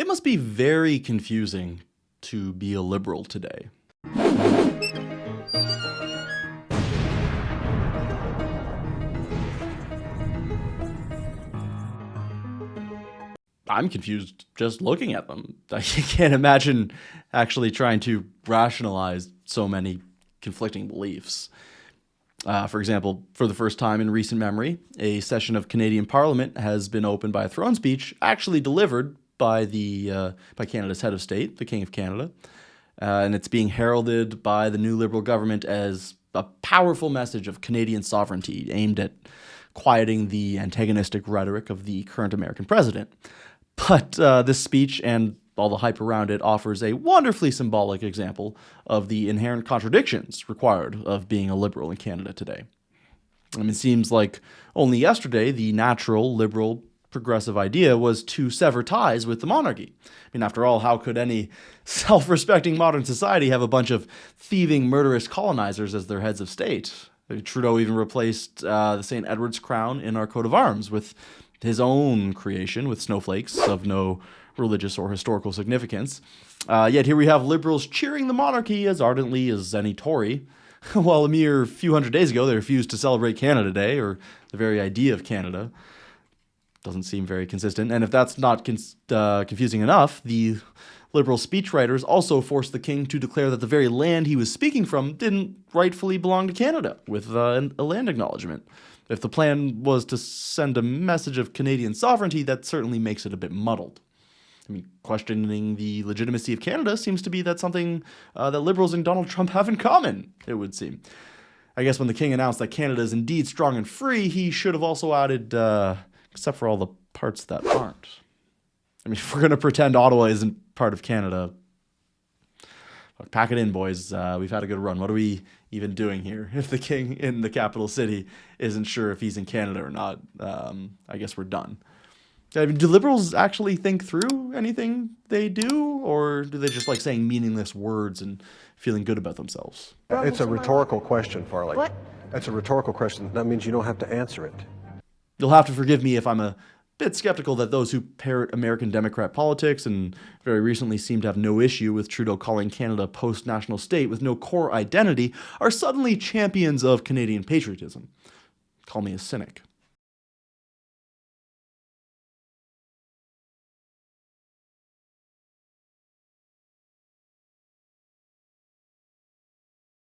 must be very confusing to be a liberal today. I'm confused just looking at them. I can't imagine actually trying to rationalize so many conflicting beliefs. For example, for the first time in recent memory, a session of Canadian Parliament has been opened by a throne speech actually delivered by Canada's head of state, the King of Canada. And it's being heralded by the new Liberal government as a powerful message of Canadian sovereignty aimed at quieting the antagonistic rhetoric of the current American president. But this speech and all the hype around it offers a wonderfully symbolic example of the inherent contradictions required of being a liberal in Canada today. I mean, it seems like only yesterday the natural, liberal, progressive idea was to sever ties with the monarchy. I mean, after all, how could any self-respecting modern society have a bunch of thieving, murderous colonizers as their heads of state? Trudeau even replaced the St. Edward's crown in our coat of arms with his own creation with snowflakes of no religious or historical significance. Yet here we have liberals cheering the monarchy as ardently as any Tory, while a mere few hundred days ago they refused to celebrate Canada Day, or the very idea of Canada. Doesn't seem very consistent. And if that's not confusing enough, the liberal speechwriters also forced the king to declare that the very land he was speaking from didn't rightfully belong to Canada, with a land acknowledgement. If the plan was to send a message of Canadian sovereignty, that certainly makes it a bit muddled. I mean, questioning the legitimacy of Canada seems to be something that liberals and Donald Trump have in common, it would seem. I guess when the king announced that Canada is indeed strong and free, he should have also added, except for all the parts that aren't. I mean, if we're going to pretend Ottawa isn't part of Canada, pack it in, boys. We've had a good run. What are we even doing here? If the king in the capital city isn't sure if he's in Canada or not, I guess we're done. I mean, do liberals actually think through anything they do, or do they just like saying meaningless words and feeling good about themselves? It's a rhetorical question, Farley. What? It's a rhetorical question. That means you don't have to answer it. You'll have to forgive me if I'm a bit skeptical that those who parrot American Democrat politics and very recently seem to have no issue with Trudeau calling Canada a post-national state with no core identity are suddenly champions of Canadian patriotism. Call me a cynic.